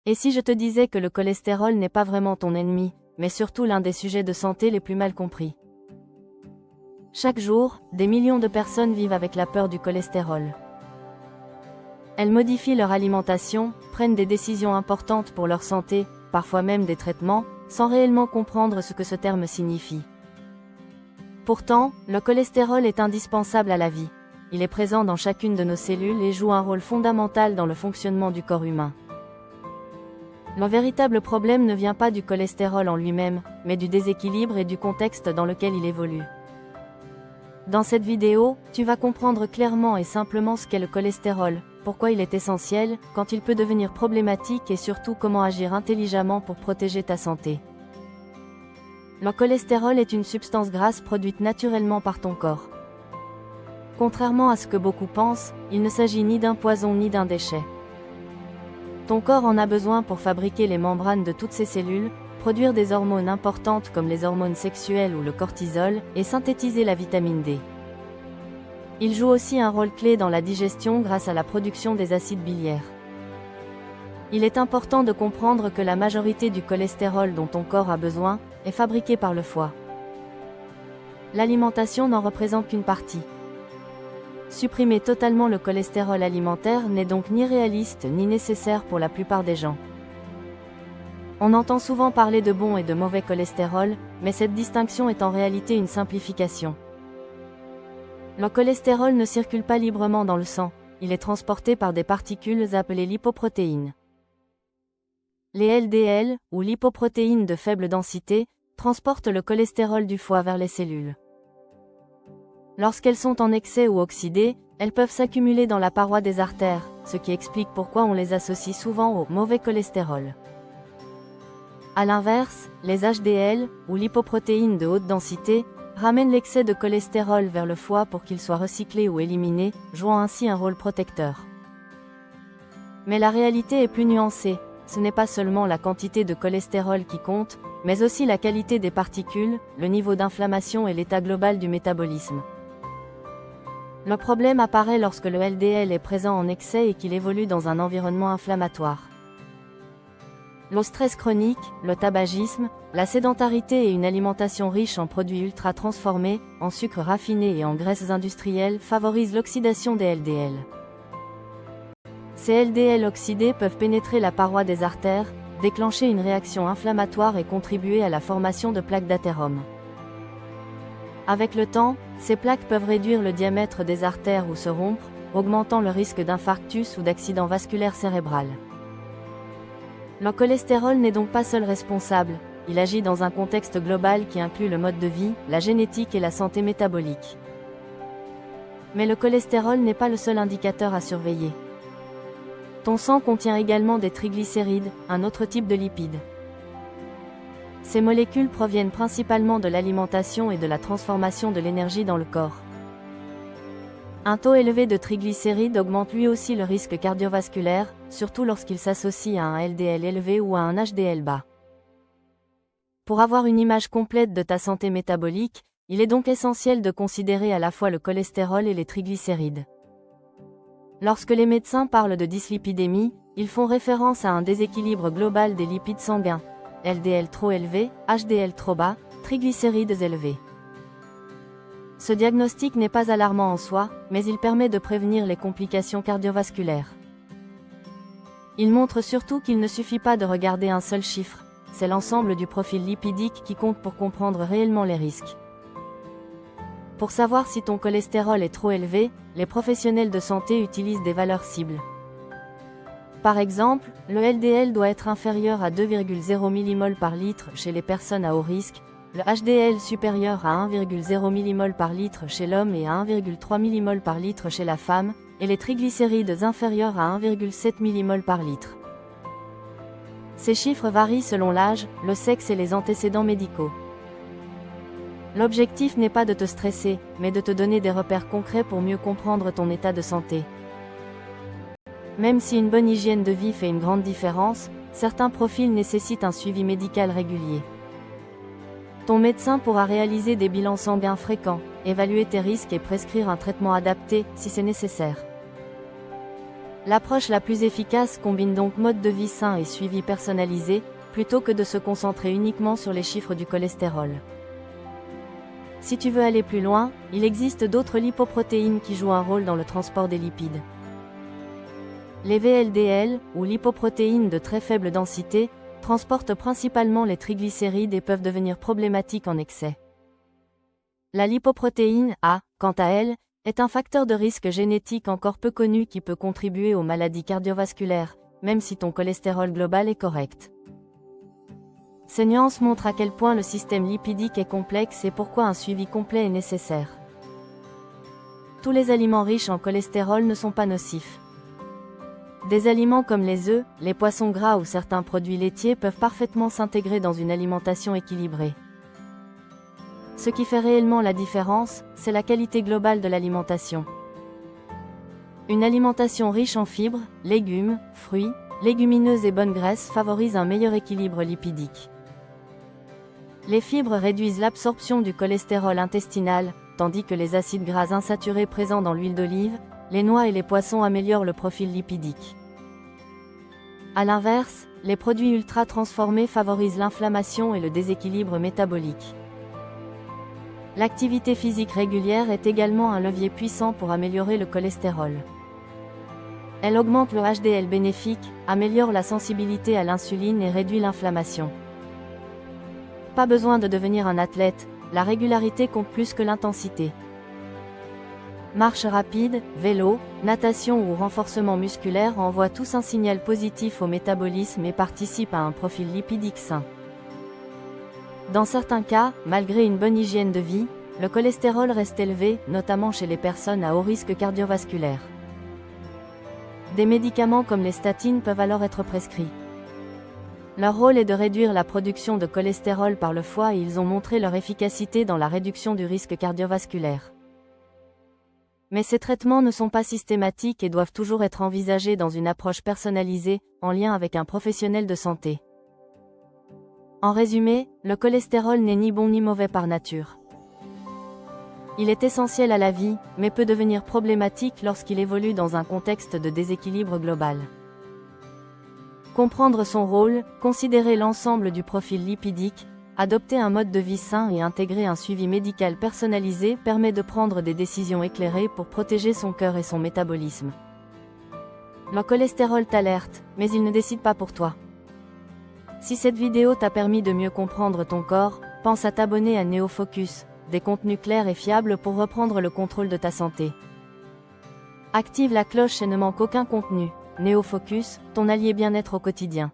Et si je te disais que le cholestérol n'est pas vraiment ton ennemi, mais surtout l'un des sujets de santé les plus mal compris? Chaque jour, des millions de personnes vivent avec la peur du cholestérol. Elles modifient leur alimentation, prennent des décisions importantes pour leur santé, parfois même des traitements, sans réellement comprendre ce que ce terme signifie. Pourtant, le cholestérol est indispensable à la vie. Il est présent dans chacune de nos cellules et joue un rôle fondamental dans le fonctionnement du corps humain. Le véritable problème ne vient pas du cholestérol en lui-même, mais du déséquilibre et du contexte dans lequel il évolue. Dans cette vidéo, tu vas comprendre clairement et simplement ce qu'est le cholestérol, pourquoi il est essentiel, quand il peut devenir problématique et surtout comment agir intelligemment pour protéger ta santé. Le cholestérol est une substance grasse produite naturellement par ton corps. Contrairement à ce que beaucoup pensent, il ne s'agit ni d'un poison ni d'un déchet. Ton corps en a besoin pour fabriquer les membranes de toutes ses cellules, produire des hormones importantes comme les hormones sexuelles ou le cortisol, et synthétiser la vitamine D. Il joue aussi un rôle clé dans la digestion grâce à la production des acides biliaires. Il est important de comprendre que la majorité du cholestérol dont ton corps a besoin est fabriqué par le foie. L'alimentation n'en représente qu'une partie. Supprimer totalement le cholestérol alimentaire n'est donc ni réaliste ni nécessaire pour la plupart des gens. On entend souvent parler de bon et de mauvais cholestérol, mais cette distinction est en réalité une simplification. Le cholestérol ne circule pas librement dans le sang, il est transporté par des particules appelées lipoprotéines. Les LDL, ou lipoprotéines de faible densité, transportent le cholestérol du foie vers les cellules. Lorsqu'elles sont en excès ou oxydées, elles peuvent s'accumuler dans la paroi des artères, ce qui explique pourquoi on les associe souvent au mauvais cholestérol. A l'inverse, les HDL, ou lipoprotéines de haute densité, ramènent l'excès de cholestérol vers le foie pour qu'il soit recyclé ou éliminé, jouant ainsi un rôle protecteur. Mais la réalité est plus nuancée, ce n'est pas seulement la quantité de cholestérol qui compte, mais aussi la qualité des particules, le niveau d'inflammation et l'état global du métabolisme. Le problème apparaît lorsque le LDL est présent en excès et qu'il évolue dans un environnement inflammatoire. Le stress chronique, le tabagisme, la sédentarité et une alimentation riche en produits ultra transformés, en sucres raffinés et en graisses industrielles favorisent l'oxydation des LDL. Ces LDL oxydés peuvent pénétrer la paroi des artères, déclencher une réaction inflammatoire et contribuer à la formation de plaques d'athérome. Avec le temps, ces plaques peuvent réduire le diamètre des artères ou se rompre, augmentant le risque d'infarctus ou d'accident vasculaire cérébral. Le cholestérol n'est donc pas seul responsable, il agit dans un contexte global qui inclut le mode de vie, la génétique et la santé métabolique. Mais le cholestérol n'est pas le seul indicateur à surveiller. Ton sang contient également des triglycérides, un autre type de lipides. Ces molécules proviennent principalement de l'alimentation et de la transformation de l'énergie dans le corps. Un taux élevé de triglycérides augmente lui aussi le risque cardiovasculaire, surtout lorsqu'il s'associe à un LDL élevé ou à un HDL bas. Pour avoir une image complète de ta santé métabolique, il est donc essentiel de considérer à la fois le cholestérol et les triglycérides. Lorsque les médecins parlent de dyslipidémie, ils font référence à un déséquilibre global des lipides sanguins, LDL trop élevé, HDL trop bas, triglycérides élevés. Ce diagnostic n'est pas alarmant en soi, mais il permet de prévenir les complications cardiovasculaires. Il montre surtout qu'il ne suffit pas de regarder un seul chiffre, c'est l'ensemble du profil lipidique qui compte pour comprendre réellement les risques. Pour savoir si ton cholestérol est trop élevé, les professionnels de santé utilisent des valeurs cibles. Par exemple, le LDL doit être inférieur à 2,0 mmol par litre chez les personnes à haut risque, le HDL supérieur à 1,0 mmol par litre chez l'homme et à 1,3 mmol par litre chez la femme, et les triglycérides inférieurs à 1,7 mmol par litre. Ces chiffres varient selon l'âge, le sexe et les antécédents médicaux. L'objectif n'est pas de te stresser, mais de te donner des repères concrets pour mieux comprendre ton état de santé. Même si une bonne hygiène de vie fait une grande différence, certains profils nécessitent un suivi médical régulier. Ton médecin pourra réaliser des bilans sanguins fréquents, évaluer tes risques et prescrire un traitement adapté, si c'est nécessaire. L'approche la plus efficace combine donc mode de vie sain et suivi personnalisé, plutôt que de se concentrer uniquement sur les chiffres du cholestérol. Si tu veux aller plus loin, il existe d'autres lipoprotéines qui jouent un rôle dans le transport des lipides. Les VLDL, ou lipoprotéines de très faible densité, transportent principalement les triglycérides et peuvent devenir problématiques en excès. La lipoprotéine A, quant à elle, est un facteur de risque génétique encore peu connu qui peut contribuer aux maladies cardiovasculaires, même si ton cholestérol global est correct. Ces nuances montrent à quel point le système lipidique est complexe et pourquoi un suivi complet est nécessaire. Tous les aliments riches en cholestérol ne sont pas nocifs. Des aliments comme les œufs, les poissons gras ou certains produits laitiers peuvent parfaitement s'intégrer dans une alimentation équilibrée. Ce qui fait réellement la différence, c'est la qualité globale de l'alimentation. Une alimentation riche en fibres, légumes, fruits, légumineuses et bonnes graisses favorise un meilleur équilibre lipidique. Les fibres réduisent l'absorption du cholestérol intestinal, tandis que les acides gras insaturés présents dans l'huile d'olive, les noix et les poissons améliorent le profil lipidique. A l'inverse, les produits ultra transformés favorisent l'inflammation et le déséquilibre métabolique. L'activité physique régulière est également un levier puissant pour améliorer le cholestérol. Elle augmente le HDL bénéfique, améliore la sensibilité à l'insuline et réduit l'inflammation. Pas besoin de devenir un athlète, la régularité compte plus que l'intensité. Marche rapide, vélo, natation ou renforcement musculaire envoient tous un signal positif au métabolisme et participent à un profil lipidique sain. Dans certains cas, malgré une bonne hygiène de vie, le cholestérol reste élevé, notamment chez les personnes à haut risque cardiovasculaire. Des médicaments comme les statines peuvent alors être prescrits. Leur rôle est de réduire la production de cholestérol par le foie et ils ont montré leur efficacité dans la réduction du risque cardiovasculaire. Mais ces traitements ne sont pas systématiques et doivent toujours être envisagés dans une approche personnalisée, en lien avec un professionnel de santé. En résumé, le cholestérol n'est ni bon ni mauvais par nature. Il est essentiel à la vie, mais peut devenir problématique lorsqu'il évolue dans un contexte de déséquilibre global. Comprendre son rôle, considérer l'ensemble du profil lipidique, adopter un mode de vie sain et intégrer un suivi médical personnalisé permet de prendre des décisions éclairées pour protéger son cœur et son métabolisme. Le cholestérol t'alerte, mais il ne décide pas pour toi. Si cette vidéo t'a permis de mieux comprendre ton corps, pense à t'abonner à NeoFocus, des contenus clairs et fiables pour reprendre le contrôle de ta santé. Active la cloche et ne manque aucun contenu. NeoFocus, ton allié bien-être au quotidien.